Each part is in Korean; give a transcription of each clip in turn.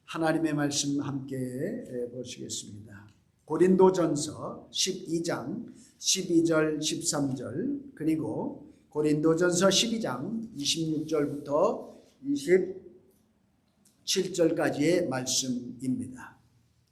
하나님의 말씀 함께 보시겠습니다. 고린도전서 12장 12절 13절 그리고 고린도전서 12장 26절부터 27절까지의 말씀입니다.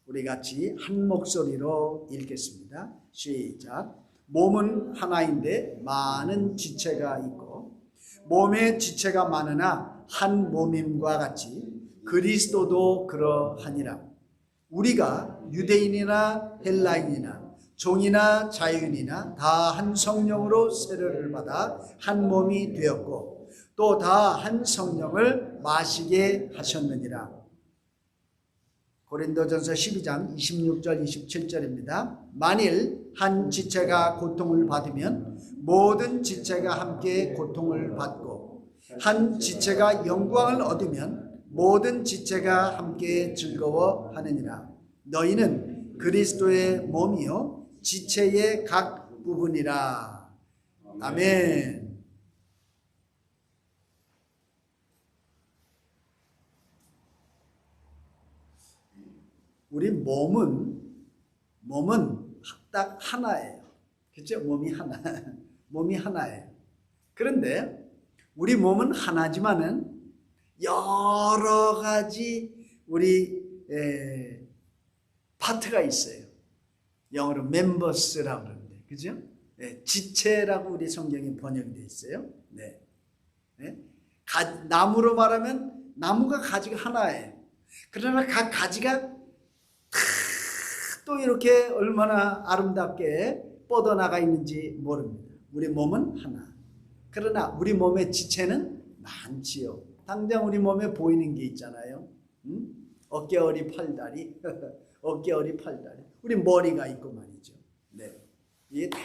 우리 같이 한 목소리로 읽겠습니다. 시작. 몸은 하나인데 많은 지체가 있고 몸에 지체가 많으나 한 몸임과 같이 그리스도도 그러하니라. 우리가 유대인이나 헬라인이나 종이나 자유인이나 다 한 성령으로 세례를 받아 한 몸이 되었고 또 다 한 성령을 마시게 하셨느니라. 고린도전서 12장 26절 27절입니다. 만일 한 지체가 고통을 받으면 모든 지체가 함께 고통을 받고 한 지체가 영광을 얻으면 모든 지체가 함께 즐거워하느니라. 너희는 그리스도의 몸이요 지체의 각 부분이라. 아멘. 우리 몸은 딱 하나예요. 그렇죠? 몸이 하나예요. 그런데 우리 몸은 하나지만은 여러 가지 우리 파트가 있어요. 영어로 멤버스라고 그러는데, 그죠? 지체라고 우리 성경에 번역이 되어 있어요. 네. 나무로 말하면 나무가 가지가 하나예요. 그러나 각 가지가 또 이렇게 얼마나 아름답게 뻗어나가 있는지 모릅니다. 우리 몸은 하나. 그러나 우리 몸의 지체는 많지요. 당장 우리 몸에 보이는 게 있잖아요. 어깨어리 팔다리, 어깨어리 팔다리. 우리 머리가 있고 말이죠. 네, 이게 다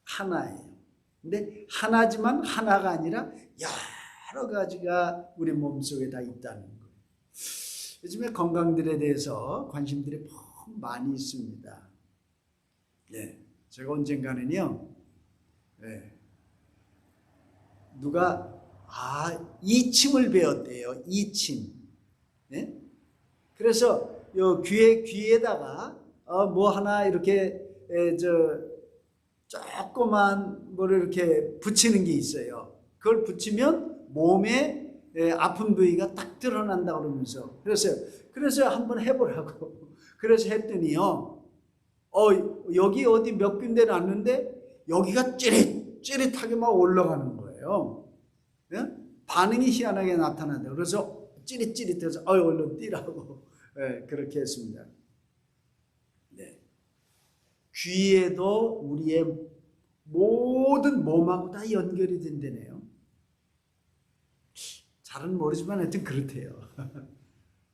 하나예요. 근데 하나지만 하나가 아니라 여러 가지가 우리 몸속에 다 있다는 거예요. 요즘에 건강들에 대해서 관심들이 많이 있습니다. 네, 제가 언젠가는요, 누가 이침을 배웠대요. 이침. 네? 그래서 요 귀에다가 뭐 하나 이렇게 조그만 뭐를 이렇게 붙이는 게 있어요. 그걸 붙이면 몸에 아픈 부위가 딱 드러난다 그러면서 그래서 한번 해보라고. 그래서 했더니요. 여기 어디 몇 군데 났는데 여기가 찌릿하게 막 올라가는 거예요. 네? 반응이 희한하게 나타난다. 그래서 찌릿찌릿해서 얼른 뛰라고 그렇게 했습니다. 네. 귀에도 우리의 모든 몸하고 다 연결이 된다네요. 잘은 모르지만 하여튼 그렇대요.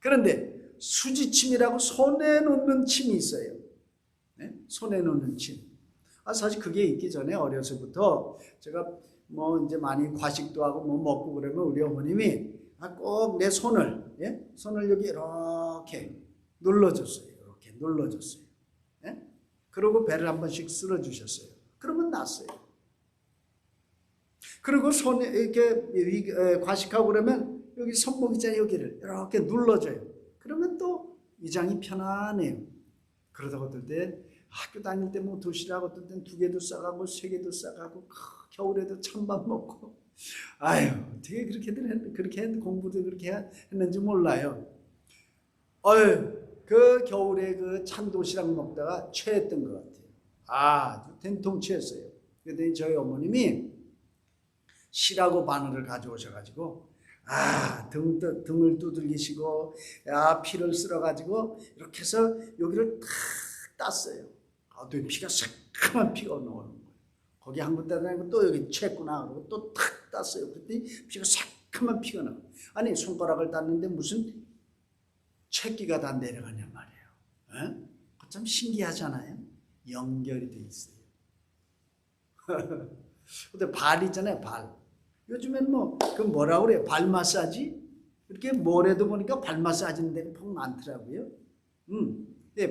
그런데 수지침이라고 손에 놓는 침이 있어요. 네? 손에 놓는 침. 사실 그게 있기 전에 어려서부터 제가 뭐 이제 많이 과식도 하고 뭐 먹고 그러면 우리 어머님이 꼭 내 손을 여기 이렇게 눌러줬어요. 이렇게 눌러줬어요. 그리고 배를 한 번씩 쓸어주셨어요. 그러면 낫어요. 그리고 손에 이렇게 과식하고 그러면 여기 손목 있잖아요. 여기를 이렇게 눌러줘요. 그러면 또 위장이 편안해요. 그러다가 어떨 때 학교 다닐 때 뭐 도시락 어떨 땐 2개도 싸가고 3개도 싸가고 겨울에도 찬밥 먹고 어떻게 그렇게 공부도 그렇게 했는지 몰라요. 그 겨울에 그 찬 도시락 먹다가 취했던 것 같아요. 아주 된통취했어요. 그랬더니 저희 어머님이 실하고 바늘을 가져오셔가지고 등을 두들기시고 피를 쓸어가지고 이렇게 해서 여기를 탁 땄어요. 또 피가 새까만 피가 나오는 거예요. 거기 한 군데 아니고 또 여기 챘구나 그러고 또 탁 땄어요. 그랬더니 피가 새까만 피가 나와요. 아니 손가락을 땄는데 무슨 채기가 다 내려가냔 말이에요. 참 신기하잖아요. 연결이 돼 있어요. 근데 발 있잖아요. 발. 요즘엔 그 뭐라고 그래요? 발 마사지? 이렇게 뭐래도 보니까 발 마사지는 데가 많더라고요.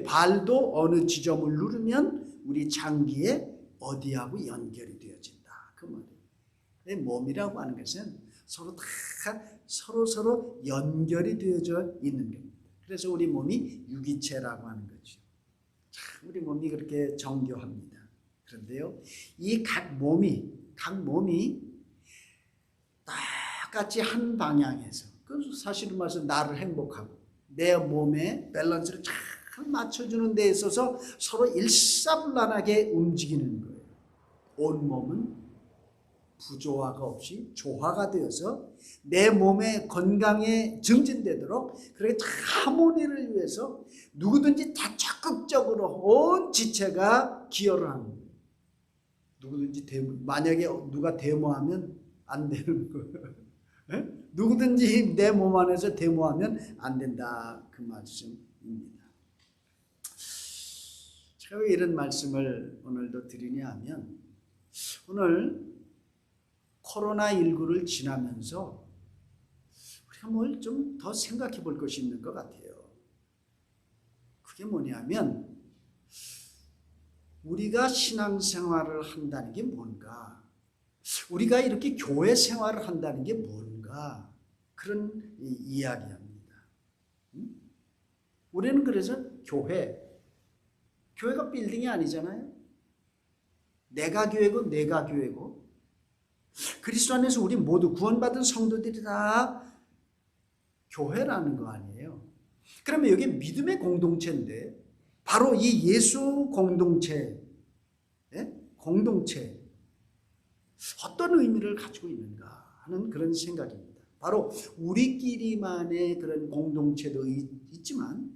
발도 어느 지점을 누르면 우리 장기에 어디하고 연결이 되어진다. 그 말이에요. 몸이라고 하는 것은 서로 연결이 되어져 있는 겁니다. 그래서 우리 몸이 유기체라고 하는 거죠. 참 우리 몸이 그렇게 정교합니다. 그런데요, 이 각 몸이 똑같이 한 방향에서, 그 사실은 말해서 나를 행복하고 내 몸의 밸런스를 잘 맞춰주는 데 있어서 서로 일사불란하게 움직이는 거예요. 온 몸은 부조화가 없이 조화가 되어서 내 몸의 건강에 증진되도록 그렇게 하모니를 위해서 누구든지 다 적극적으로 온 지체가 기여를 하는 거예요. 누구든지 만약에 누가 데모하면 안 되는 거예요. 네? 누구든지 내 몸 안에서 데모하면 안 된다, 그 말씀입니다. 제가 왜 이런 말씀을 오늘도 드리냐 하면, 오늘 코로나19를 지나면서 우리가 뭘 좀 더 생각해 볼 것이 있는 것 같아요. 그게 뭐냐면, 우리가 신앙생활을 한다는 게 뭔가, 우리가 이렇게 교회 생활을 한다는 게 뭔가, 그런 이야기합니다. 우리는 그래서 교회가 빌딩이 아니잖아요. 내가 교회고 그리스도 안에서 우리 모두 구원받은 성도들이 다 교회라는 거 아니에요. 그러면 여기 믿음의 공동체인데, 바로 이 예수 공동체 어떤 의미를 가지고 있는가 하는 그런 생각입니다. 바로 우리끼리만의 그런 공동체도 있지만,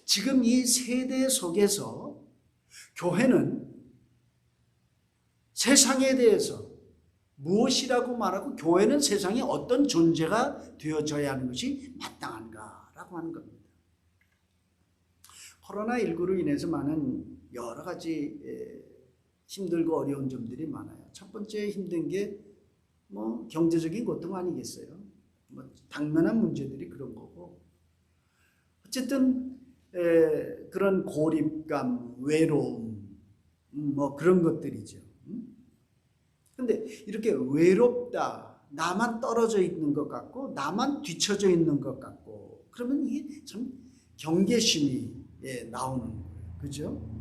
지금 이 세대 속에서 교회는 세상에 대해서 무엇이라고 말하고, 교회는 세상에 어떤 존재가 되어져야 하는 것이 마땅한가라고 하는 겁니다. 코로나19로 인해서 많은 여러 가지 힘들고 어려운 점들이 많아요. 첫 번째 힘든 게 경제적인 고통 아니겠어요? 당면한 문제들이 그런 거고, 어쨌든 그런 고립감, 외로움, 그런 것들이죠. 근데 이렇게 외롭다, 나만 떨어져 있는 것 같고, 나만 뒤처져 있는 것 같고, 그러면 이게 참 경계심이 나오는 거예요. 그죠?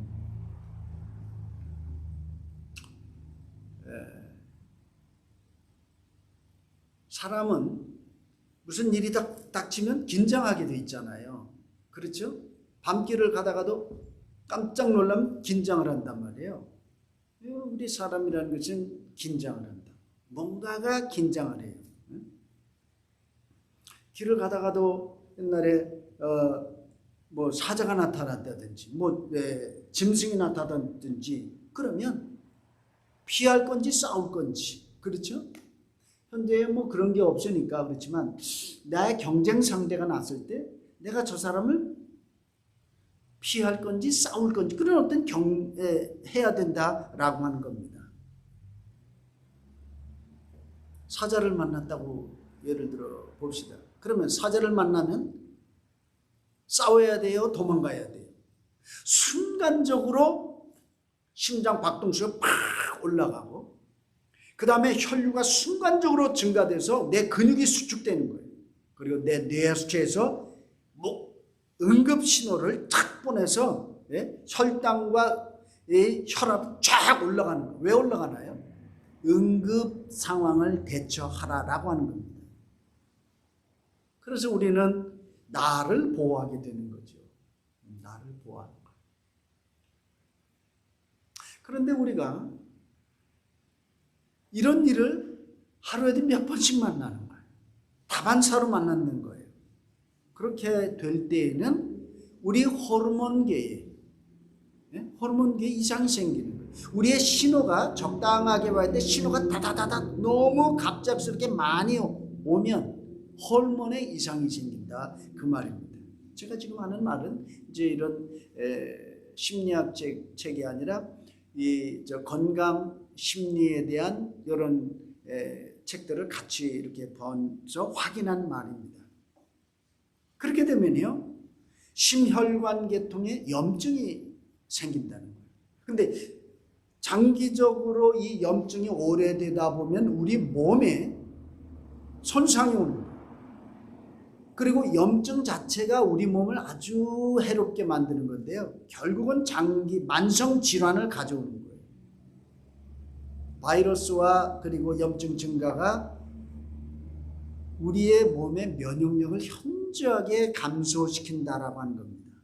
사람은 무슨 일이 닥치면 긴장하게 돼 있잖아요. 그렇죠? 밤길을 가다가도 깜짝 놀라면 긴장을 한단 말이에요. 우리 사람이라는 것은 긴장을 한다. 뭔가가 긴장을 해요. 길을 가다가도 옛날에 사자가 나타났다든지 짐승이 나타났든지, 그러면 피할 건지 싸울 건지, 그렇죠? 현재 그런 게 없으니까 그렇지만, 나의 경쟁 상대가 났을 때 내가 저 사람을 피할 건지 싸울 건지, 그런 어떤 해야 된다라고 하는 겁니다. 사자를 만났다고 예를 들어 봅시다. 그러면 사자를 만나면 싸워야 돼요? 도망가야 돼요? 순간적으로 심장 박동수가 팍 올라가고, 그 다음에 혈류가 순간적으로 증가돼서 내 근육이 수축되는 거예요. 그리고 내 뇌하수체에서 응급 신호를 탁 보내서 혈당과 혈압이 쫙 올라가는 거예요. 왜 올라가나요? 응급 상황을 대처하라라고 하는 겁니다. 그래서 우리는 나를 보호하게 되는 거죠. 나를 보호하는 거예요. 그런데 우리가 이런 일을 하루에도 몇 번씩 만나는 거예요. 다반사로 만나는 거예요. 그렇게 될 때에는 우리 호르몬계에 이상이 생기는 거예요. 우리의 신호가 적당하게 와야 돼. 신호가 다다다다 너무 갑작스럽게 많이 오면 호르몬에 이상이 생긴다, 그 말입니다. 제가 지금 하는 말은 이제 이런 심리학 책이 아니라 건강 심리에 대한 이런 책들을 같이 이렇게 번서 확인한 말입니다. 그렇게 되면요, 심혈관 계통에 염증이 생긴다는 거예요. 근데 장기적으로 이 염증이 오래되다 보면 우리 몸에 손상이 오는 거예요. 그리고 염증 자체가 우리 몸을 아주 해롭게 만드는 건데요. 결국은 장기 만성 질환을 가져오는 거예요. 바이러스와 그리고 염증 증가가 우리의 몸의 면역력을 현저하게 감소시킨다라고 하는 겁니다.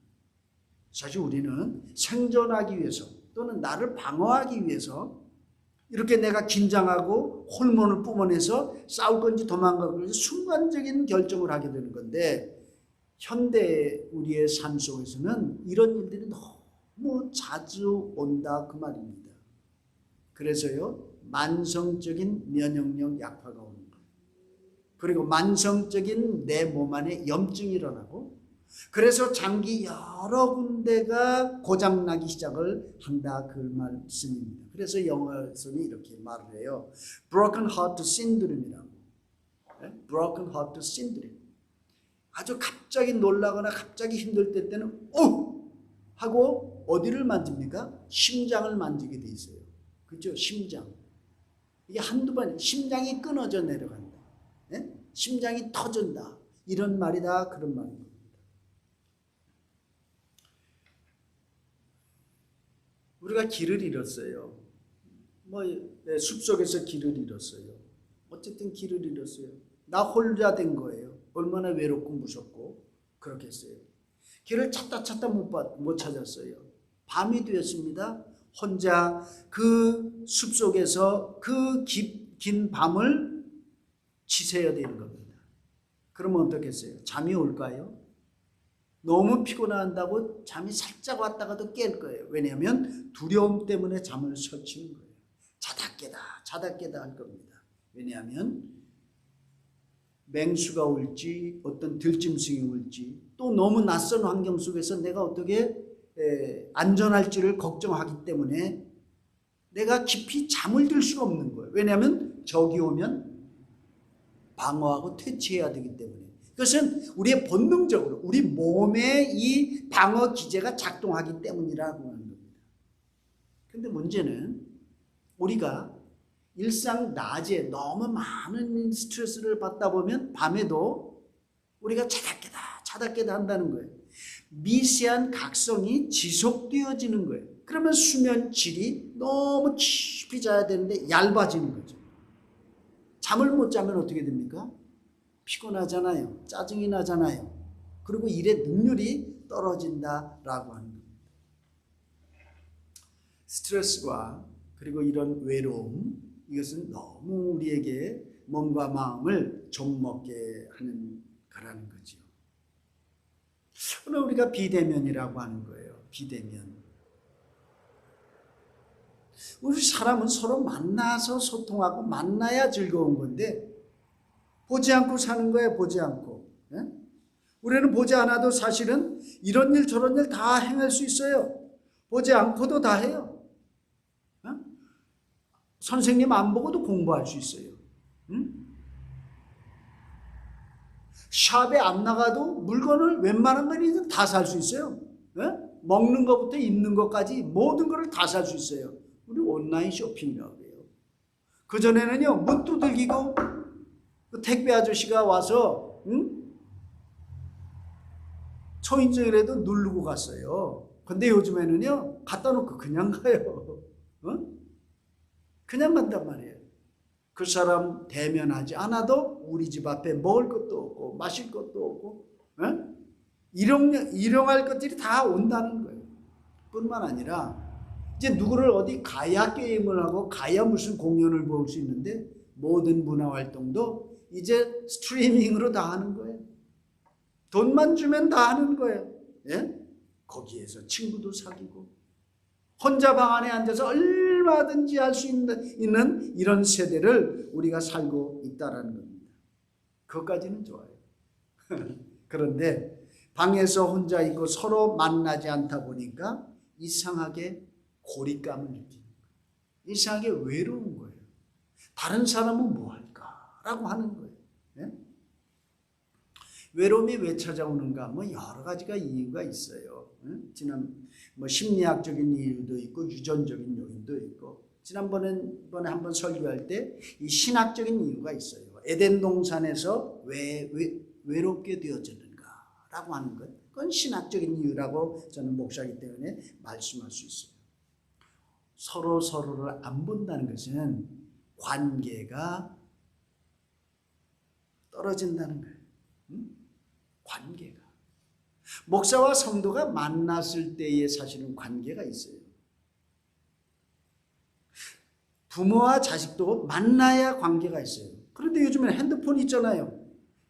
사실 우리는 생존하기 위해서 또는 나를 방어하기 위해서 이렇게 내가 긴장하고 호르몬을 뿜어내서 싸울 건지 도망갈 건지 순간적인 결정을 하게 되는 건데, 현대 우리의 삶 속에서는 이런 일들이 너무 자주 온다 그 말입니다. 그래서요, 만성적인 면역력 약화가 오는 거예요. 그리고 만성적인 내 몸 안에 염증이 일어나고, 그래서 장기 여러 군데가 고장나기 시작을 한다 그 말씀입니다. 그래서 영어에서는 이렇게 말을 해요. Broken Heart Syndrome이라고. Broken Heart Syndrome. 아주 갑자기 놀라거나 갑자기 힘들 때는 하고 어디를 만집니까? 심장을 만지게 돼 있어요. 그렇죠? 심장. 이게 한두 번 심장이 끊어져 내려간다. 심장이 터진다. 이런 말이다 그런 말입니다. 우리가 길을 잃었어요. 숲속에서 길을 잃었어요. 어쨌든 길을 잃었어요. 나 혼자 된 거예요. 얼마나 외롭고 무섭고 그렇겠어요. 길을 찾다 못 찾았어요. 밤이 되었습니다. 혼자 그 숲속에서 그 긴 밤을 지새야 되는 겁니다. 그러면 어떻겠어요? 잠이 올까요? 너무 피곤한다고 잠이 살짝 왔다가도 깰 거예요. 왜냐하면 두려움 때문에 잠을 설치는 거예요. 자다 깨다 할 겁니다. 왜냐하면 맹수가 올지 어떤 들짐승이 올지 또 너무 낯선 환경 속에서 내가 어떻게 안전할지를 걱정하기 때문에 내가 깊이 잠을 들 수가 없는 거예요. 왜냐하면 적이 오면 방어하고 퇴치해야 되기 때문에. 그것은 우리의 본능적으로 우리 몸의 이 방어 기제가 작동하기 때문이라고 하는 겁니다. 그런데 문제는 우리가 일상 낮에 너무 많은 스트레스를 받다 보면 밤에도 우리가 자다 깨다 한다는 거예요. 미세한 각성이 지속되어지는 거예요. 그러면 수면 질이 너무 깊이 자야 되는데 얇아지는 거죠. 잠을 못 자면 어떻게 됩니까? 피곤하잖아요. 짜증이 나잖아요. 그리고 일의 능률이 떨어진다라고 하는 겁니다. 스트레스와 그리고 이런 외로움, 이것은 너무 우리에게 몸과 마음을 좀먹게 하는 거라는 거죠. 오늘 우리가 비대면이라고 하는 거예요. 비대면. 우리 사람은 서로 만나서 소통하고 만나야 즐거운 건데 보지 않고 사는 거예요. 보지 않고. 우리는 보지 않아도 사실은 이런 일 저런 일 다 행할 수 있어요. 보지 않고도 다 해요. 선생님 안 보고도 공부할 수 있어요. 샵에 안 나가도 물건을 웬만한 건 다 살 수 있어요. 먹는 것부터 입는 것까지 모든 것을 다 살 수 있어요. 우리 온라인 쇼핑이라고 해요. 그전에는요, 문 두들기고 그 택배 아저씨가 와서 초인종이라도 누르고 갔어요. 근데 요즘에는요, 갖다 놓고 그냥 가요. 그냥 간단 말이에요. 그 사람 대면하지 않아도 우리 집 앞에 먹을 것도 없고 마실 것도 없고 일용할 것들이 다 온다는 거예요. 뿐만 아니라 이제 누구를 어디 가야 게임을 하고 가야 무슨 공연을 볼 수 있는데 모든 문화활동도 이제 스트리밍으로 다 하는 거예요. 돈만 주면 다 하는 거예요. 거기에서 친구도 사귀고 혼자 방 안에 앉아서 얼마든지 할 수 있는 이런 세대를 우리가 살고 있다는 겁니다. 그것까지는 좋아요. 그런데 방에서 혼자 있고 서로 만나지 않다 보니까 이상하게 고립감을 느끼는 거예요. 이상하게 외로운 거예요. 다른 사람은 뭐 할까라고 하는 거예요. 외로움이 왜 찾아오는가? 여러 가지가 이유가 있어요. 심리학적인 이유도 있고 유전적인 요인도 있고 지난번에 한번 설교할 때 이 신학적인 이유가 있어요. 에덴 동산에서 왜 외롭게 되어졌는가라고 하는 것, 그건 신학적인 이유라고 저는 목사이기 때문에 말씀할 수 있어요. 서로 서로를 안 본다는 것은 관계가 떨어진다는 거예요. 관계가. 목사와 성도가 만났을 때에 사실은 관계가 있어요. 부모와 자식도 만나야 관계가 있어요. 그런데 요즘에는 핸드폰 있잖아요.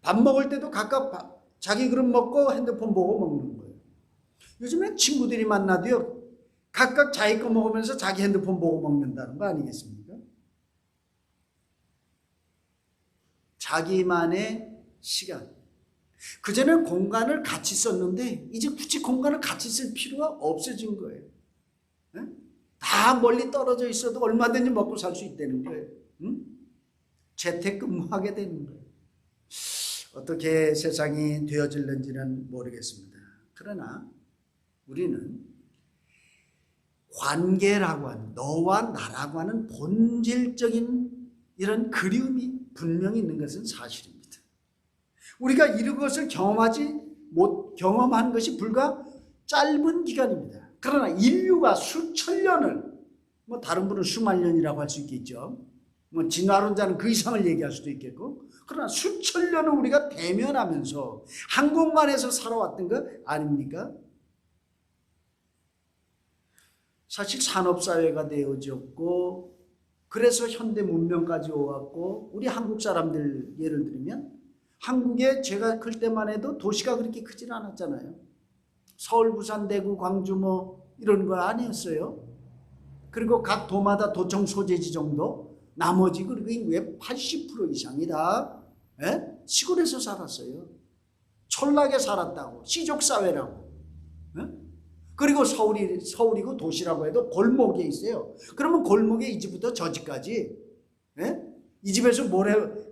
밥 먹을 때도 각각 자기 그릇 먹고 핸드폰 보고 먹는 거예요. 요즘엔 친구들이 만나도요, 각각 자기 거 먹으면서 자기 핸드폰 보고 먹는다는 거 아니겠습니까? 자기만의 시간. 그전에는 공간을 같이 썼는데 이제 굳이 공간을 같이 쓸 필요가 없어진 거예요. 다 멀리 떨어져 있어도 얼마든지 먹고 살 수 있다는 거예요. 재택근무하게 되는 거예요. 어떻게 세상이 되어질는지는 모르겠습니다. 그러나 우리는 관계라고 하는, 너와 나라고 하는 본질적인 이런 그리움이 분명히 있는 것은 사실입니다. 우리가 이런 것을 경험한 것이 불과 짧은 기간입니다. 그러나 인류가 수천 년을, 다른 분은 수만 년이라고 할 수 있겠죠. 진화론자는 그 이상을 얘기할 수도 있겠고, 그러나 수천 년을 우리가 대면하면서 한 공간에서 살아왔던 거 아닙니까? 사실 산업사회가 되어졌고, 그래서 현대 문명까지 오왔고, 우리 한국 사람들 예를 들면 한국에 제가 클 때만 해도 도시가 그렇게 크진 않았잖아요. 서울, 부산, 대구, 광주 이런 거 아니었어요. 그리고 각 도마다 도청 소재지 정도, 나머지 그리고 왜 80% 이상이 다 시골에서 살았어요. 촌락에 살았다고, 시족사회라고. 그리고 서울이고 도시라고 해도 골목에 있어요. 그러면 골목에 이 집부터 저 집까지, 이 집에서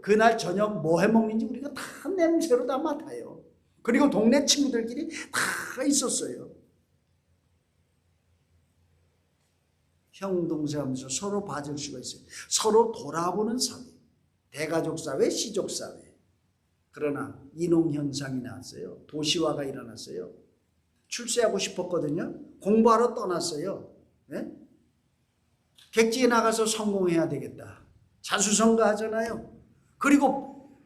그날 저녁 뭐 해 먹는지 우리가 다 냄새로 다 맡아요. 그리고 동네 친구들끼리 다 있었어요. 형 동생 하면서 서로 봐줄 수가 있어요. 서로 돌아보는 사회, 대가족 사회, 시족 사회. 그러나 이농현상이 나왔어요. 도시화가 일어났어요. 출세하고 싶었거든요. 공부하러 떠났어요. 객지에 나가서 성공해야 되겠다. 자수성가 하잖아요. 그리고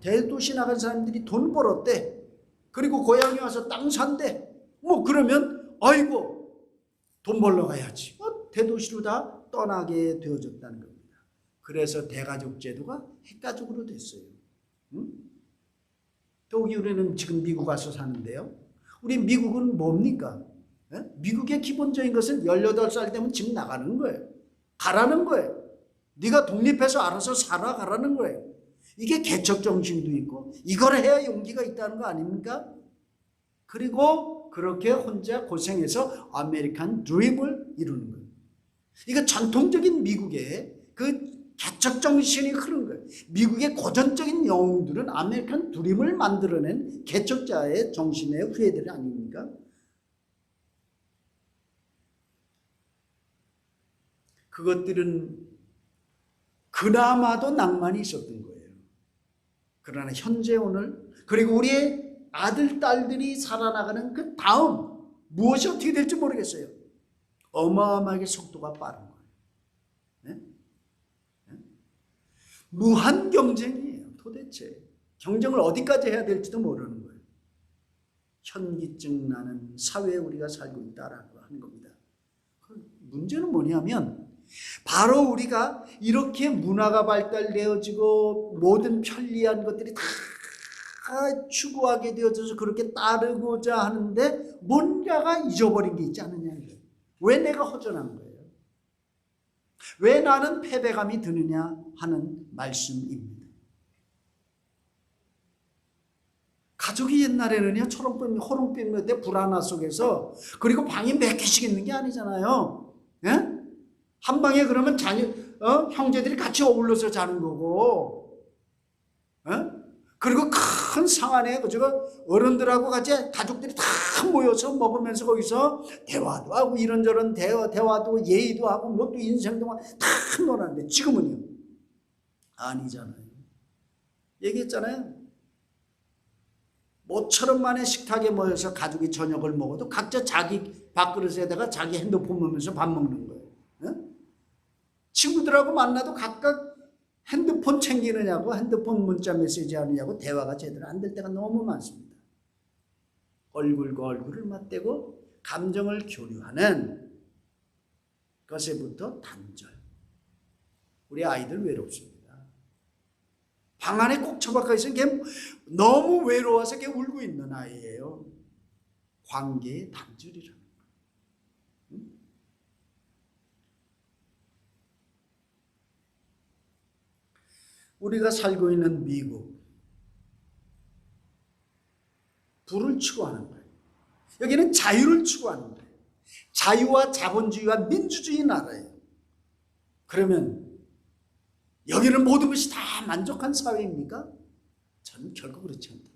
대도시 나간 사람들이 돈 벌었대. 그리고 고향에 와서 땅 산대. 그러면 아이고 돈 벌러 가야지. 대도시로 다 떠나게 되어졌다는 겁니다. 그래서 대가족 제도가 핵가족으로 됐어요. 또 우리는 지금 미국 와서 사는데요. 우리 미국은 뭡니까? 미국의 기본적인 것은 18살 되면 집 나가는 거예요. 가라는 거예요. 네가 독립해서 알아서 살아가라는 거예요. 이게 개척 정신도 있고 이걸 해야 용기가 있다는 거 아닙니까? 그리고 그렇게 혼자 고생해서 아메리칸 드림을 이루는 거예요. 이거 전통적인 미국의 그 개척 정신이 흐른 거예요. 미국의 고전적인 영웅들은 아메리칸 드림을 만들어낸 개척자의 정신의 후예들 아닙니까? 그것들은 그나마도 낭만이 있었던 거예요. 그러나 현재 오늘, 그리고 우리의 아들, 딸들이 살아나가는 그 다음 무엇이 어떻게 될지 모르겠어요. 어마어마하게 속도가 빠른 거예요. 무한 경쟁이에요. 도대체 경쟁을 어디까지 해야 될지도 모르는 거예요. 현기증 나는 사회에 우리가 살고 있다라고 하는 겁니다. 문제는 뭐냐면 바로 우리가 이렇게 문화가 발달되어지고 모든 편리한 것들이 다 추구하게 되어져서 그렇게 따르고자 하는데 뭔가가 잊어버린 게 있지 않느냐. 왜 내가 허전한 거예요? 왜 나는 패배감이 드느냐 하는 말씀입니다. 가족이 옛날에는요, 초롱병, 호롱병 때 불안화 속에서, 그리고 방이 몇 개씩 있는 게 아니잖아요. 예? 한 방에 그러면 형제들이 같이 어울러서 자는 거고, 그리고 큰 상 안에 어른들하고 같이 가족들이 다 모여서 먹으면서 거기서 대화도 하고 이런저런 대화도 예의도 하고 또 인생도 다 놀았는데 지금은요 아니잖아요. 얘기했잖아요. 모처럼 만에 식탁에 모여서 가족이 저녁을 먹어도 각자 자기 밥그릇에다가 자기 핸드폰 보면서 밥 먹는 거예요. 친구들하고 만나도 각각 핸드폰 챙기느냐고, 핸드폰 문자 메시지 하느냐고 대화가 제대로 안 될 때가 너무 많습니다. 얼굴과 얼굴을 맞대고 감정을 교류하는 것에부터 단절. 우리 아이들 외롭습니다. 방 안에 꼭 처박혀 있으면 걔 너무 외로워서 걔 울고 있는 아이예요. 관계의 단절이라는 거예요. 우리가 살고 있는 미국, 부를 추구하는 거예요. 여기는 자유를 추구하는 거예요. 자유와 자본주의와 민주주의 나라예요. 그러면 여기는 모든 것이 다 만족한 사회입니까? 저는 결코 그렇지 않다.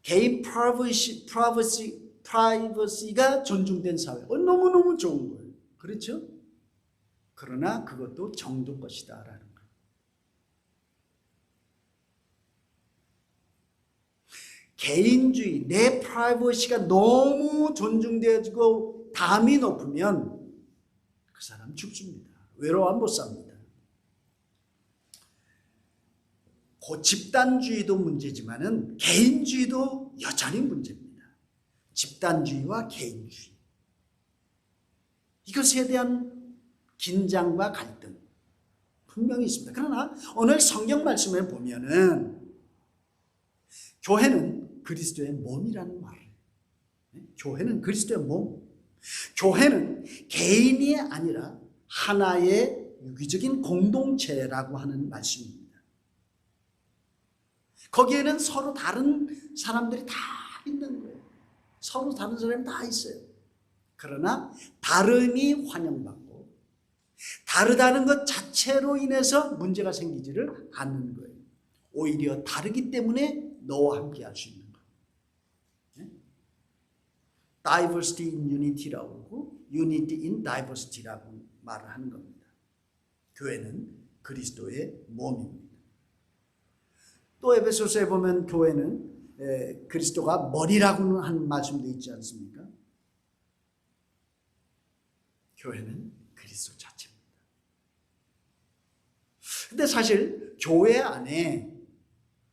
개인 프라이버시가 존중된 사회. 너무너무 좋은 거예요. 그렇죠? 그러나 그것도 정도 것이다라는 거예요. 개인주의, 내 프라이버시가 너무 존중되어지고 담이 높으면 그 사람 죽습니다. 외로워 못 삽니다. 집단주의도 문제지만은 개인주의도 여전히 문제입니다. 집단주의와 개인주의. 이것에 대한 긴장과 갈등 분명히 있습니다. 그러나 오늘 성경 말씀을 보면은 교회는 그리스도의 몸이라는 말을 해요. 교회는 그리스도의 몸. 교회는 개인이 아니라 하나의 유기적인 공동체라고 하는 말씀입니다. 거기에는 서로 다른 사람들이 다 있는 거예요. 서로 다른 사람이 다 있어요. 그러나 다름이 환영받고 다르다는 것 자체로 인해서 문제가 생기지를 않는 거예요. 오히려 다르기 때문에 너와 함께 할 수 있는 거예요. Diversity in Unity라고 하고 Unity in Diversity라고 말을 하는 겁니다. 교회는 그리스도의 몸입니다. 또 에베소서에 보면 교회는 그리스도가 머리라고는 하는 말씀도 있지 않습니까? 교회는 그리스도 자체입니다. 근데 사실 교회 안에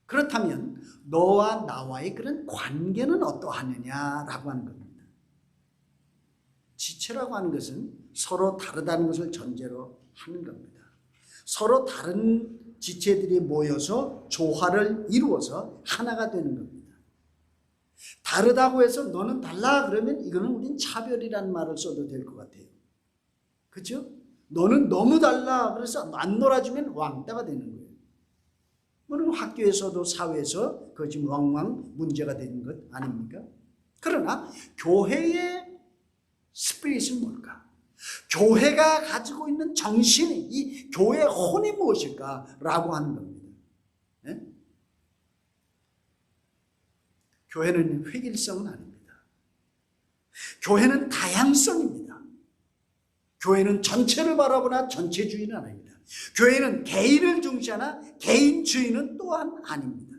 그렇다면 너와 나와의 그런 관계는 어떠하느냐라고 하는 겁니다. 지체라고 하는 것은 서로 다르다는 것을 전제로 하는 겁니다. 서로 다른 지체들이 모여서 조화를 이루어서 하나가 되는 겁니다. 다르다고 해서 너는 달라 그러면 이거는 우린 차별이라는 말을 써도 될 것 같아요. 그렇죠? 너는 너무 달라 그래서 안 놀아주면 왕따가 되는 거예요. 물론 학교에서도 사회에서 그 지금 왕왕 문제가 되는 것 아닙니까? 그러나 교회의 스피릿은 뭘까? 교회가 가지고 있는 정신이, 이 교회의 혼이 무엇일까라고 하는 겁니다. 네? 교회는 획일성은 아닙니다. 교회는 다양성입니다. 교회는 전체를 바라보나 전체주의는 아닙니다. 교회는 개인을 중시하나 개인주의는 또한 아닙니다.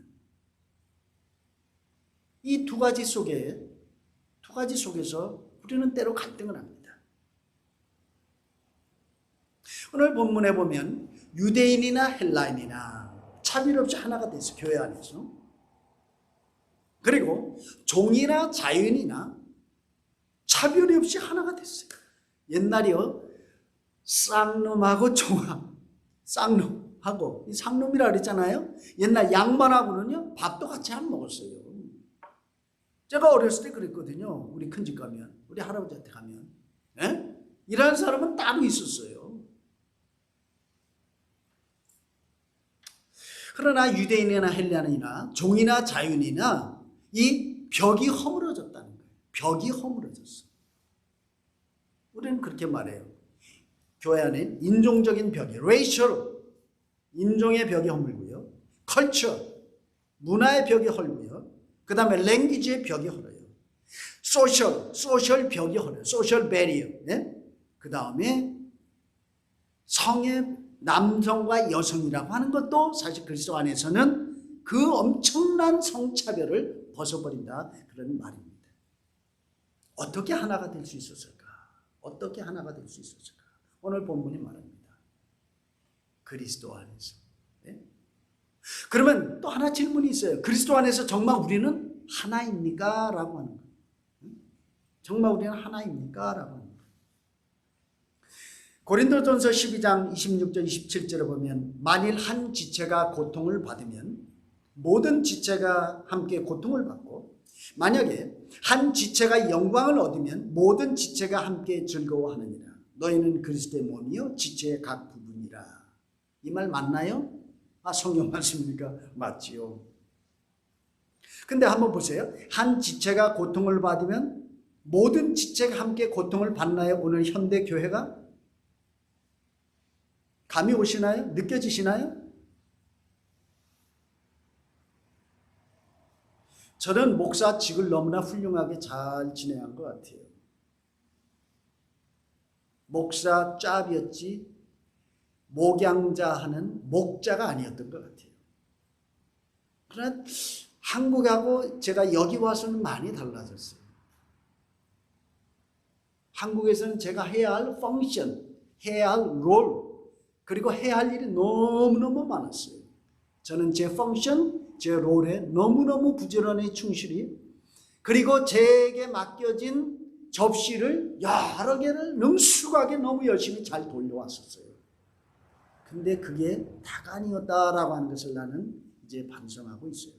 이 두 가지 속에서 우리는 때로 갈등을 합니다. 오늘 본문에 보면 유대인이나 헬라인이나 차별 없이 하나가 됐어요. 교회 안에서. 그리고 종이나 자연이나 차별이 없이 하나가 됐어요. 옛날이요. 쌍놈하고 종아, 쌍놈하고 쌍놈이라 그랬잖아요. 옛날 양반하고는요 밥도 같이 안 먹었어요. 제가 어렸을 때 그랬거든요. 우리 큰집 가면, 우리 할아버지한테 가면, 이라는 사람은 따로 있었어요. 그러나 유대인이나 헬라인이나 종이나 자연이나 이 벽이 허물어졌다는 거예요. 벽이 허물어졌어. 우리는 그렇게 말해요. 교회 안에 인종적인 벽이, racial, 인종의 벽이 허물고요. culture, 문화의 벽이 헐고요. 그 다음에 language의 벽이 헐어요. social 벽이 헐어요. social barrier. 네? 그 다음에 성의 남성과 여성이라고 하는 것도 사실 그리스도 안에서는 그 엄청난 성차별을 벗어버린다 그런 말입니다. 어떻게 하나가 될 수 있었을까? 어떻게 하나가 될 수 있었을까? 오늘 본문이 말합니다. 그리스도 안에서. 네? 그러면 또 하나 질문이 있어요. 그리스도 안에서 정말 우리는 하나입니까? 라고 하는 거예요. 정말 우리는 하나입니까? 라고 하는 거예요. 고린도전서 12장 26절 27절에 보면 만일 한 지체가 고통을 받으면 모든 지체가 함께 고통을 받고 만약에 한 지체가 영광을 얻으면 모든 지체가 함께 즐거워하느니라. 너희는 그리스도의 몸이요 지체의 각 부분이라. 이 말 맞나요? 성경 말씀입니까? 맞지요. 근데 한번 보세요. 한 지체가 고통을 받으면 모든 지체가 함께 고통을 받나요? 오늘 현대 교회가? 감이 오시나요? 느껴지시나요? 저는 목사직을 너무나 훌륭하게 잘 진행한 것 같아요. 목사 짭이었지 목양자 하는 목자가 아니었던 것 같아요. 그러나 한국하고 제가 여기 와서는 많이 달라졌어요. 한국에서는 제가 해야 할 펑션, 해야 할 롤, 그리고 해야 할 일이 너무너무 많았어요. 저는 제 펑션, 제 롤에 너무너무 부지런히 충실히 그리고 제게 맡겨진 접시를 여러 개를 능숙하게 너무 열심히 잘 돌려왔었어요. 근데 그게 다가 아니었다라고 하는 것을 나는 이제 반성하고 있어요.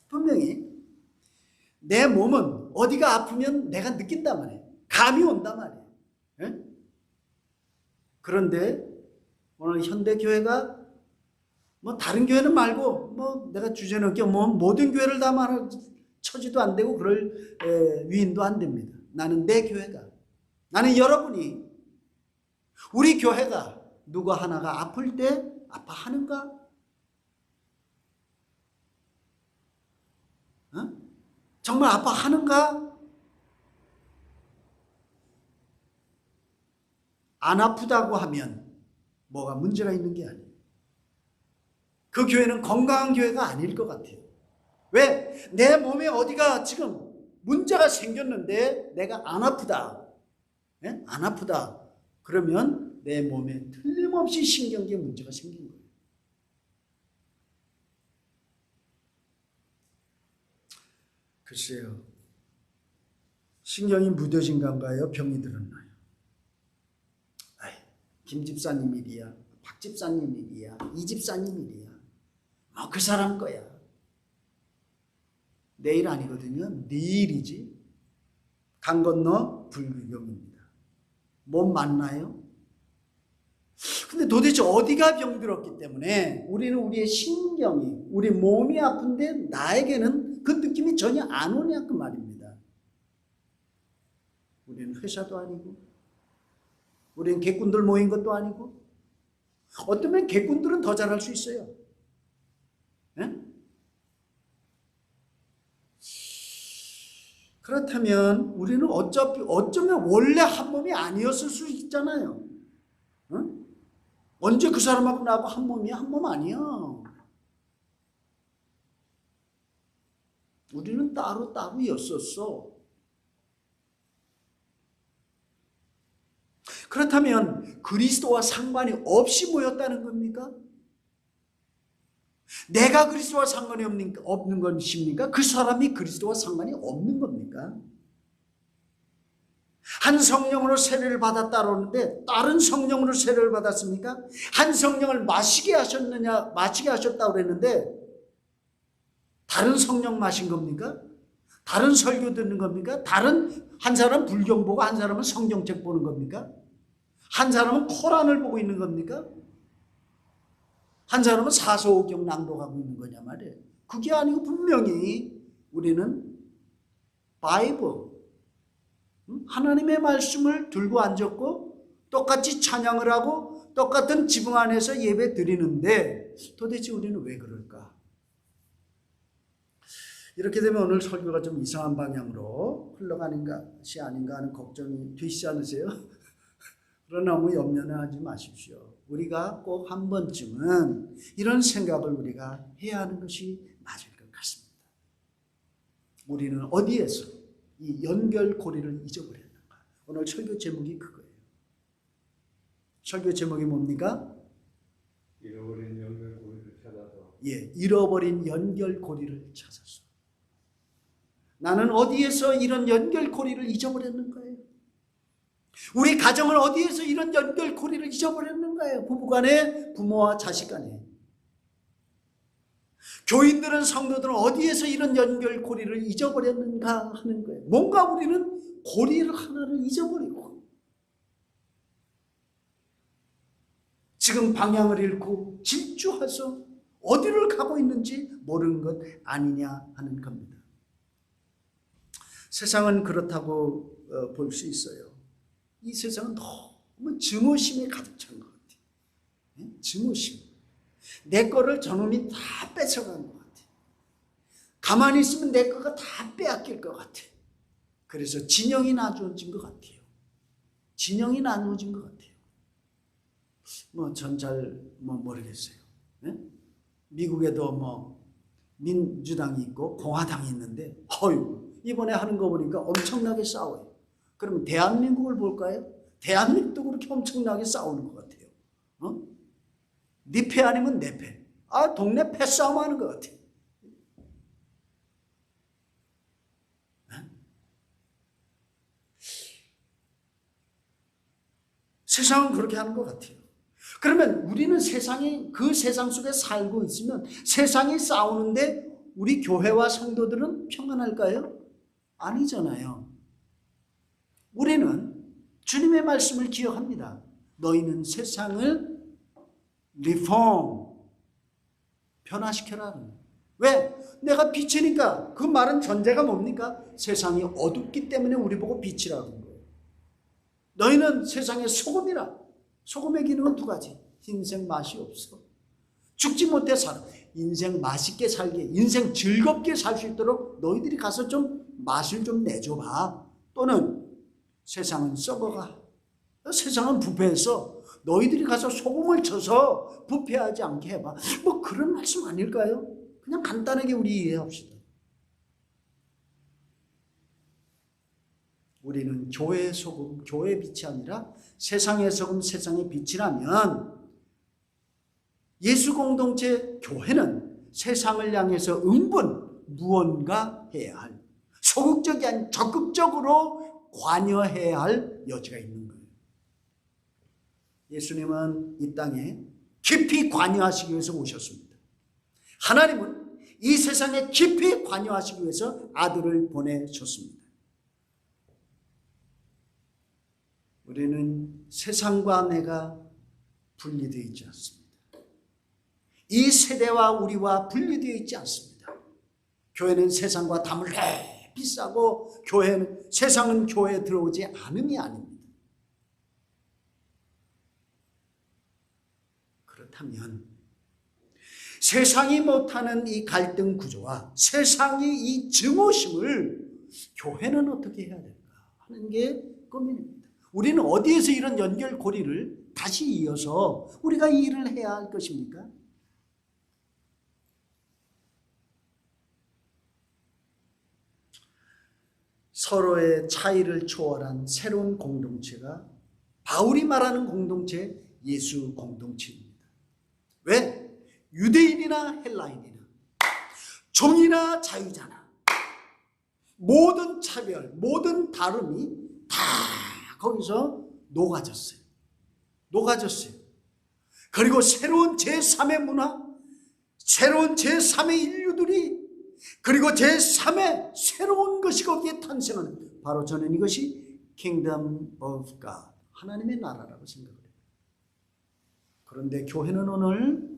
분명히 내 몸은 어디가 아프면 내가 느낀단 말이에요. 감이 온단 말이에요. 예? 그런데 오늘 현대교회가 뭐 다른 교회는 말고 뭐 내가 주제넘게 뭐 모든 교회를 다 말할 처지도 안 되고 그럴 위인도 안 됩니다. 나는 내 교회가 나는 여러분이 우리 교회가 누구 하나가 아플 때 아파하는가? 어? 정말 아파하는가? 안 아프다고 하면 뭐가 문제가 있는 게 아니에요. 그 교회는 건강한 교회가 아닐 것 같아요. 왜? 내 몸에 어디가 지금 문제가 생겼는데 내가 안 아프다. 네? 안 아프다. 그러면 내 몸에 틀림없이 신경계 문제가 생긴 거예요. 글쎄요. 신경이 무뎌진 건가요? 병이 들었나요? 김 집사님 일이야. 박 집사님 일이야. 이 집사님 일이야. 그 사람 거야. 내 일 아니거든요. 네 일이지. 강 건너 불구경입니다. 몸 맞나요? 근데 도대체 어디가 병들었기 때문에 우리는 우리의 신경이 우리 몸이 아픈데 나에게는 그 느낌이 전혀 안 오냐 그 말입니다. 우리는 회사도 아니고 우리는 객군들 모인 것도 아니고 어쩌면 객군들은 더 잘할 수 있어요. 네? 그렇다면 우리는 어쩌면 원래 한 몸이 아니었을 수 있잖아요. 응? 언제 그 사람하고 나하고 한 몸이야? 한 몸 아니야. 우리는 따로였었어. 그렇다면 그리스도와 상관이 없이 모였다는 겁니까? 내가 그리스도와 상관이 없는 것입니까? 그 사람이 그리스도와 상관이 없는 겁니까? 한 성령으로 세례를 받았다고 하는데 다른 성령으로 세례를 받았습니까? 한 성령을 마시게 하셨다고 그랬는데 다른 성령 마신 겁니까? 다른 설교 듣는 겁니까? 한 사람은 불경 보고 한 사람은 성경책 보는 겁니까? 한 사람은 코란을 보고 있는 겁니까? 한 사람은 사서오경 낭독하고 있는 거냐 말이에요. 그게 아니고 분명히 우리는 바이블, 하나님의 말씀을 들고 앉았고 똑같이 찬양을 하고 똑같은 지붕 안에서 예배 드리는데 도대체 우리는 왜 그럴까? 이렇게 되면 오늘 설교가 좀 이상한 방향으로 흘러가는 것이 아닌가 하는 걱정이 되시지 않으세요? 그러나 너무 염려는 하지 마십시오. 우리가 꼭 한 번쯤은 이런 생각을 우리가 해야 하는 것이 맞을 것 같습니다. 우리는 어디에서 이 연결고리를 잊어버렸는가? 오늘 설교 제목이 그거예요. 설교 제목이 뭡니까? 잃어버린 연결고리를 찾아서. 예, 잃어버린 연결고리를 찾아서. 나는 어디에서 이런 연결고리를 잊어버렸는 거예요? 우리 가정을 어디에서 이런 연결고리를 잊어버렸는 거예요? 부부간에, 부모와 자식간에. 교인들은, 성도들은 어디에서 이런 연결고리를 잊어버렸는가 하는 거예요. 뭔가 우리는 고리를 하나를 잊어버리고 지금 방향을 잃고 질주해서 어디를 가고 있는지 모르는 것 아니냐 하는 겁니다. 세상은 그렇다고 볼 수 있어요. 이 세상은 너무 증오심에 가득 찬 것 같아요. 증오심. 내 거를 저놈이 다 뺏어간 것 같아요. 가만히 있으면 내 거가 다 빼앗길 것 같아요. 그래서 진영이 나누어진 것 같아요. 진영이 나누어진 것 같아요. 전 잘 모르겠어요. 미국에도 민주당이 있고 공화당이 있는데, 이번에 하는 거 보니까 엄청나게 싸워요. 그러면 대한민국을 볼까요? 대한민국도 그렇게 엄청나게 싸우는 것 같아요. 네 패 아니면 내 패. 동네 패싸움 하는 것 같아요. 세상은 그렇게 하는 것 같아요. 그러면 우리는 그 세상 속에 살고 있으면 세상이 싸우는데 우리 교회와 성도들은 평안할까요? 아니잖아요. 우리는 주님의 말씀을 기억합니다. 너희는 세상을 변화시켜라. 왜? 내가 빛이니까. 그 말은 전제가 뭡니까? 세상이 어둡기 때문에 우리 보고 빛이라는 거예요. 너희는 세상의 소금이라. 소금의 기능은 두 가지. 인생 맛이 없어. 죽지 못해 살아. 인생 맛있게 살게, 인생 즐겁게 살 수 있도록 너희들이 가서 좀 맛을 좀 내줘봐. 또는 세상은 썩어가. 세상은 부패해서 너희들이 가서 소금을 쳐서 부패하지 않게 해봐. 그런 말씀 아닐까요? 그냥 간단하게 우리 이해합시다. 우리는 교회의 소금, 교회의 빛이 아니라 세상의 소금, 세상의 빛이라면 예수 공동체 교회는 세상을 향해서 무언가 해야 할, 소극적이 아닌 적극적으로 관여해야 할 여지가 있는 거예요. 예수님은 이 땅에 깊이 관여하시기 위해서 오셨습니다. 하나님은 이 세상에 깊이 관여하시기 위해서 아들을 보내셨습니다. 우리는 세상과 내가 분리되어 있지 않습니다. 이 세대와 우리와 분리되어 있지 않습니다. 교회는 세상과 담을 깊이 싸고 세상은 교회에 들어오지 않음이 아닙니다. 그렇다면 세상이 못하는 이 갈등 구조와 세상이 이 증오심을 교회는 어떻게 해야 될까 하는 게 고민입니다. 우리는 어디에서 이런 연결고리를 다시 이어서 우리가 이 일을 해야 할 것입니까? 서로의 차이를 초월한 새로운 공동체가 바울이 말하는 공동체, 예수 공동체입니다. 왜? 유대인이나 헬라인이나 종이나 자유자나 모든 차별, 모든 다름이 다 거기서 녹아졌어요. 그리고 새로운 제3의 문화, 새로운 제3의 인류들이, 그리고 제3의 새로운 것이 거기에 탄생하는, 바로 저는 이것이 Kingdom of God, 하나님의 나라라고 생각을 해요. 그런데 교회는 오늘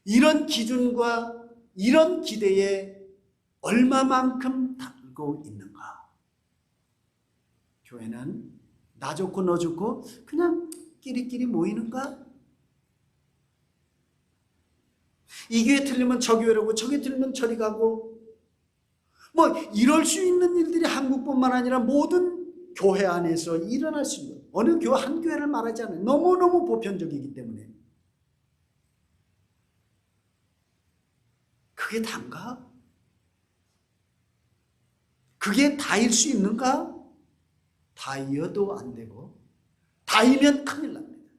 이런 기준과 이런 기대에 얼마만큼 달고 있는가? 교회는 나 좋고 너 좋고 그냥 끼리끼리 모이는가? 이 교회 틀리면 저 교회로 오고 저기 틀리면 저리 가고 뭐 이럴 수 있는 일들이 한국뿐만 아니라 모든 교회 안에서 일어날 수 있는 어느 교회 한 교회를 말하지 않아요. 너무너무 보편적이기 때문에 그게 단가? 그게 다일 수 있는가? 다이어도 안 되고 다이면 큰일 납니다.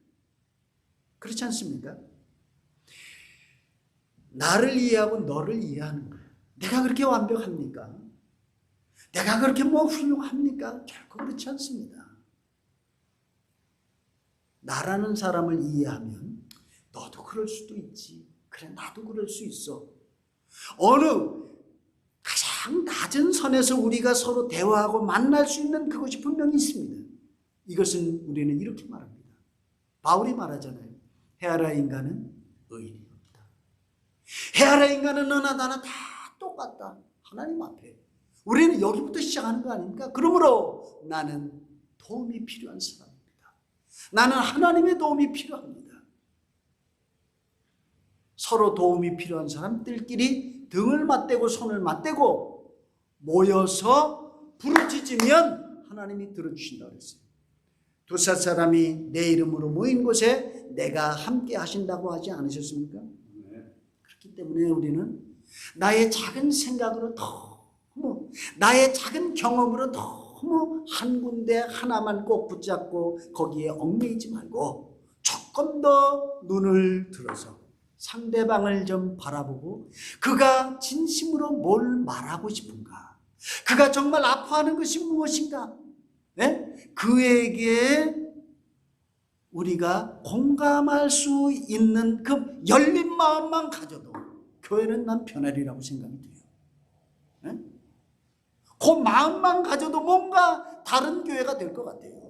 그렇지 않습니까? 나를 이해하고 너를 이해하는 거예요. 내가 그렇게 완벽합니까? 내가 그렇게 뭐 훌륭합니까? 결코 그렇지 않습니다. 나라는 사람을 이해하면 너도 그럴 수도 있지. 그래 나도 그럴 수 있어. 어느 가장 낮은 선에서 우리가 서로 대화하고 만날 수 있는 그것이 분명히 있습니다. 이것은 우리는 이렇게 말합니다. 바울이 말하잖아요. 헤아라 인간은 의인이 없다. 헤아라 인간은 너나 나나 다 똑같다. 하나님 앞에. 우리는 여기부터 시작하는 거 아닙니까? 그러므로 나는 도움이 필요한 사람입니다. 나는 하나님의 도움이 필요합니다. 서로 도움이 필요한 사람들끼리 등을 맞대고 손을 맞대고 모여서 부르짖으면 하나님이 들어주신다고 했어요. 두세 사람이 내 이름으로 모인 곳에 내가 함께 하신다고 하지 않으셨습니까? 그렇기 때문에 우리는 나의 작은 생각으로 너무 나의 작은 경험으로 너무 한 군데 하나만 꼭 붙잡고 거기에 얽매이지 말고 조금 더 눈을 들어서 상대방을 좀 바라보고 그가 진심으로 뭘 말하고 싶은가? 그가 정말 아파하는 것이 무엇인가? 네? 그에게 우리가 공감할 수 있는 그 열린 마음만 가져도 교회는 난 변하리라고 생각이 돼요. 네? 그 마음만 가져도 뭔가 다른 교회가 될 것 같아요.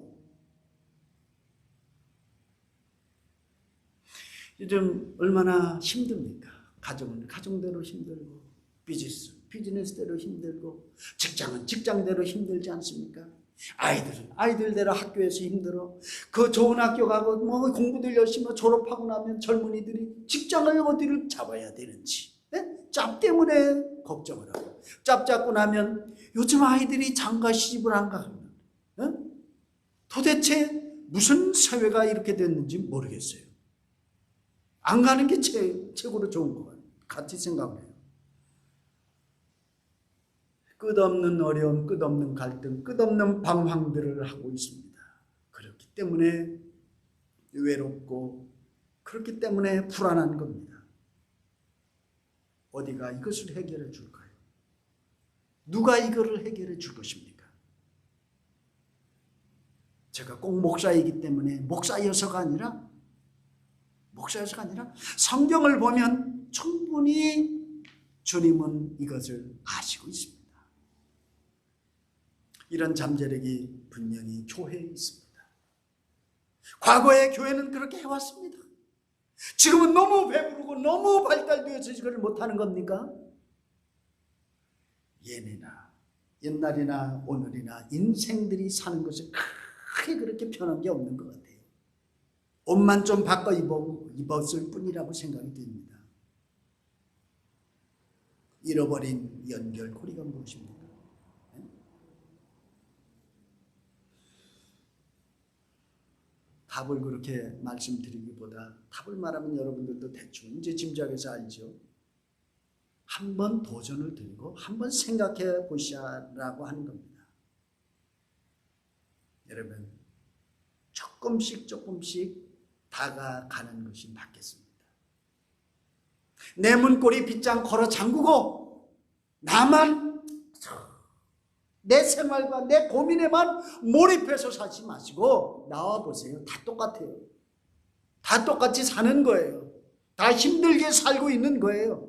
요즘 얼마나 힘듭니까? 가정은 가정대로 힘들고 비즈니스대로 힘들고 직장은 직장대로 힘들지 않습니까? 아이들은 아이들대로 학교에서 힘들어. 그 좋은 학교 가고 뭐 공부들 열심히 졸업하고 나면 젊은이들이 직장을 어디를 잡아야 되는지 짭 때문에 걱정을 하고 짭 잡고 나면 요즘 아이들이 장가 시집을 안 가면 도대체 무슨 사회가 이렇게 됐는지 모르겠어요. 안 가는 게 최고로 좋은 것 같이 생각해요. 끝없는 어려움, 끝없는 갈등, 끝없는 방황들을 하고 있습니다. 그렇기 때문에 외롭고 그렇기 때문에 불안한 겁니다. 어디가 이것을 해결해 줄까요? 누가 이거를 해결해 줄 것입니까? 제가 꼭 목사이기 때문에 목사여서가 아니라 성경을 보면 충분히 주님은 이것을 아시고 있습니다. 이런 잠재력이 분명히 교회에 있습니다. 과거의 교회는 그렇게 해왔습니다. 지금은 너무 배부르고 너무 발달되어서 이걸 못하는 겁니까? 옛날이나 오늘이나 인생들이 사는 것이 크게 그렇게 변한 게 없는 것 같아요. 옷만 좀 바꿔 입었을 뿐이라고 생각이 됩니다. 잃어버린 연결고리가 무엇입니까? 답을 그렇게 말씀드리기보다 답을 말하면 여러분들도 대충 이제 짐작해서 알죠. 한번 도전을 드리고 한번 생각해 보시라고 하는 겁니다. 여러분 조금씩 다가가는 것이 낫겠습니다. 내 문고리 빗장 걸어 잠그고 나만 내 생활과 내 고민에만 몰입해서 살지 마시고 나와 보세요. 다 똑같아요. 다 똑같이 사는 거예요. 다 힘들게 살고 있는 거예요.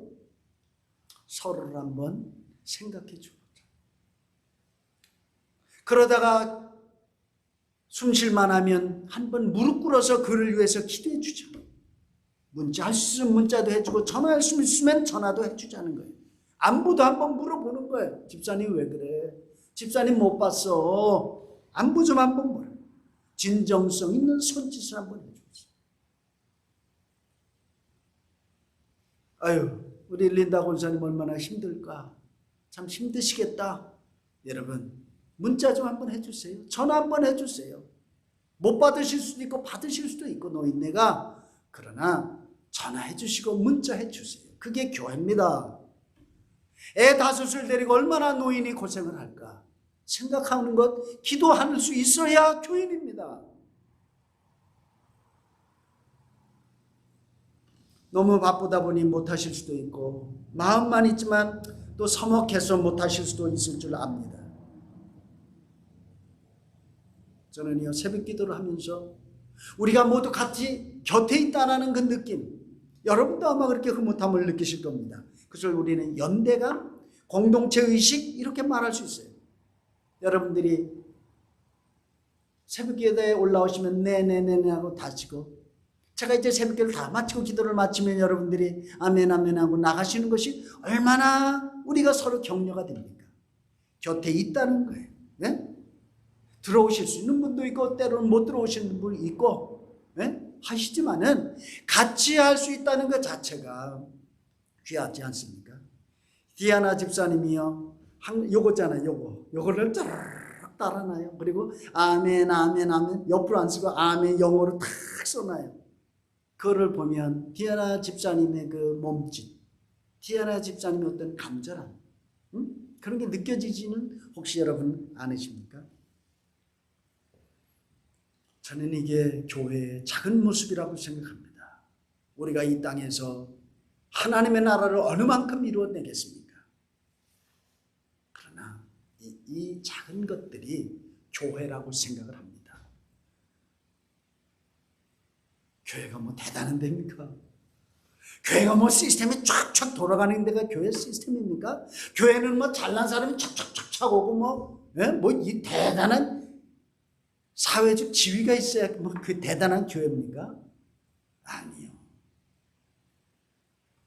서로를 한번 생각해 주보자. 그러다가 숨 쉴만 하면 한번 무릎 꿇어서 그를 위해서 기도해 주자. 문자할 수 있으면 문자도 해주고 전화할 수 있으면 전화도 해주자는 거예요. 안부도 한번 물어보는 거예요. 집사님 왜 그래? 집사님 못 봤어. 안부 좀 한번 물어. 진정성 있는 손짓을 한번 해주세요. 아유, 우리 린다 권사님 얼마나 힘들까? 참 힘드시겠다. 여러분, 문자 좀 한번 해주세요. 전화 한번 해주세요. 못 받으실 수도 있고 받으실 수도 있고 노인네가. 그러나 전화해 주시고 문자해 주세요. 그게 교회입니다. 애 5을 데리고 얼마나 노인이 고생을 할까 생각하는 것, 기도할 수 있어야 교인입니다. 너무 바쁘다 보니 못하실 수도 있고 마음만 있지만 또 서먹해서 못하실 수도 있을 줄 압니다. 저는요, 새벽 기도를 하면서 우리가 모두 같이 곁에 있다는 그 느낌, 여러분도 아마 그렇게 흐뭇함을 느끼실 겁니다. 그래서 우리는 연대감, 공동체 의식 이렇게 말할 수 있어요. 여러분들이 새벽 기도에 올라오시면 네네네 하고 다시고, 제가 이제 새벽 기도를 다 마치고 기도를 마치면 여러분들이 아멘 아멘 하고 나가시는 것이 얼마나 우리가 서로 격려가 됩니까? 곁에 있다는 거예요. 네? 들어오실 수 있는 분도 있고 때로는 못 들어오시는 분이 있고, 네? 하시지만은 같이 할 수 있다는 것 자체가 귀하지 않습니까? 디아나 집사님이요, 요거잖아요. 요거를 쫙 따라놔요. 그리고 아멘 아멘 아멘 옆으로 안 쓰고 아멘 영어로 탁 써놔요. 그거를 보면 디아나 집사님의 그 몸짓, 디아나 집사님의 어떤 간절함, 그런 게 느껴지지는 혹시 여러분 않으십니까? 저는 이게 교회의 작은 모습이라고 생각합니다. 우리가 이 땅에서 하나님의 나라를 어느 만큼 이루어내겠습니까? 그러나 이 작은 것들이 교회라고 생각을 합니다. 교회가 뭐 대단한 데입니까? 교회가 뭐 시스템이 쫙쫙 돌아가는 데가 교회 시스템입니까? 교회는 뭐 잘난 사람이 촥촥촥촥 오고 뭐 이 대단한 사회적 지위가 있어야 뭐 그 대단한 교회입니까? 아니요.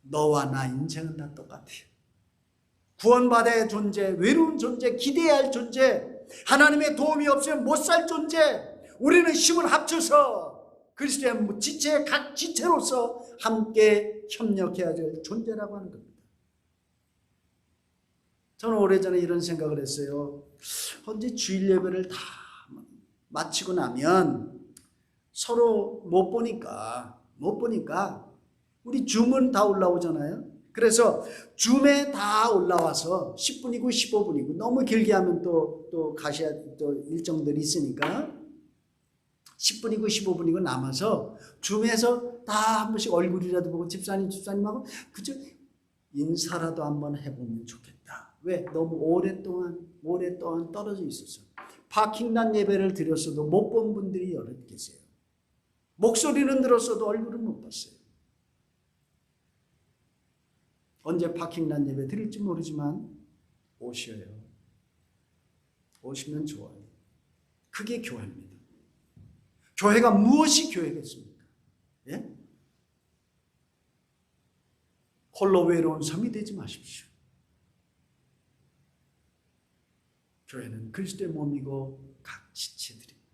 너와 나 인생은 다 똑같아요. 구원받아야 할 존재, 외로운 존재, 기대해야 할 존재, 하나님의 도움이 없으면 못 살 존재, 우리는 힘을 합쳐서 그리스도의 지체, 각 지체로서 함께 협력해야 될 존재라고 하는 겁니다. 저는 오래전에 이런 생각을 했어요. 언제 주일 예배를 다 마치고 나면 서로 못 보니까 우리 줌은 다 올라오잖아요. 그래서 줌에 다 올라와서 10분이고 15분이고 너무 길게 하면 또 가셔야 또 일정들이 있으니까 10분이고 15분이고 남아서 줌에서 다 한 번씩 얼굴이라도 보고 집사님하고 그저 인사라도 한번 해보면 좋겠다. 왜? 너무 오랫동안 떨어져 있어서 파킹란 예배를 드렸어도 못 본 분들이 여럿 계세요. 목소리는 들었어도 얼굴은 못 봤어요. 언제 파킹란 예배 드릴지 모르지만 오셔요. 오시면 좋아요. 그게 교회입니다. 교회가 무엇이 교회겠습니까? 예? 홀로 외로운 섬이 되지 마십시오. 교회는 그리스도의 몸이고 각 지체들입니다.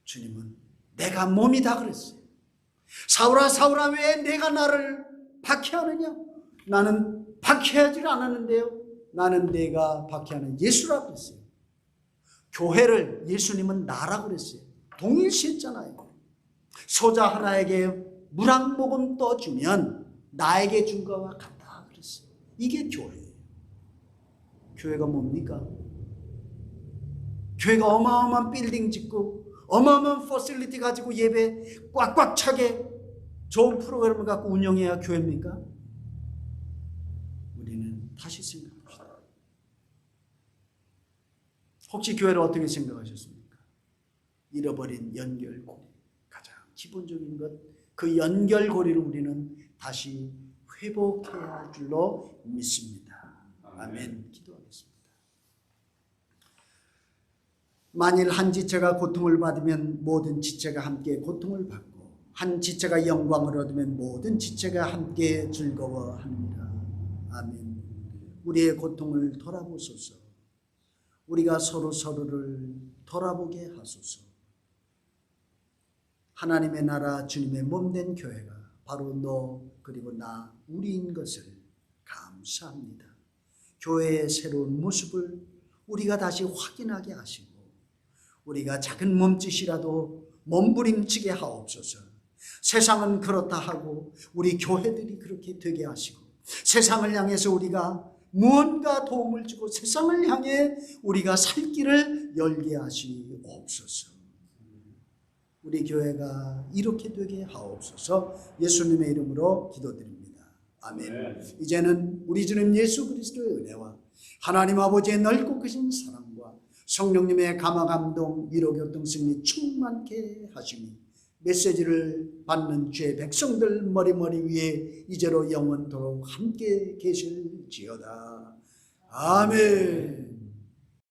주님은 내가 몸이다 그랬어요. 사울아 사울아 왜 내가 나를 박해하느냐? 나는 박해하지 않았는데요. 나는 내가 박해하는 예수라고 했어요. 교회를 예수님은 나라고 그랬어요. 동일시했잖아요. 소자 하나에게 물 한 모금 떠주면 나에게 준 것과 같다 그랬어요. 이게 교회예요. 교회가 뭡니까? 교회가 어마어마한 빌딩 짓고 어마어마한 퍼실리티 가지고 예배 꽉꽉 차게 좋은 프로그램을 갖고 운영해야 교회입니까? 우리는 다시 생각합시다. 혹시 교회를 어떻게 생각하셨습니까? 잃어버린 연결고리, 가장 기본적인 것, 그 연결고리를 우리는 다시 회복해야 할 줄로 믿습니다. 아멘. 기도하겠습니다. 만일 한 지체가 고통을 받으면 모든 지체가 함께 고통을 받고 한 지체가 영광을 얻으면 모든 지체가 함께 즐거워합니다. 아멘. 우리의 고통을 돌아보소서. 우리가 서로를 돌아보게 하소서. 하나님의 나라 주님의 몸된 교회가 바로 너 그리고 나 우리인 것을 감사합니다. 교회의 새로운 모습을 우리가 다시 확인하게 하시고 우리가 작은 몸짓이라도 몸부림치게 하옵소서. 세상은 그렇다 하고 우리 교회들이 그렇게 되게 하시고 세상을 향해서 우리가 무언가 도움을 주고 세상을 향해 우리가 살 길을 열게 하시옵소서. 우리 교회가 이렇게 되게 하옵소서. 예수님의 이름으로 기도드립니다. 아멘. 이제는 우리 주님 예수 그리스도의 은혜와 하나님 아버지의 넓고 크신 사랑과 성령님의 감화 감동 위로 교통 승리 충만케 하시니 메시지를 받는 주의 백성들 머리 위에 이제로 영원토록 함께 계실지어다. 아멘.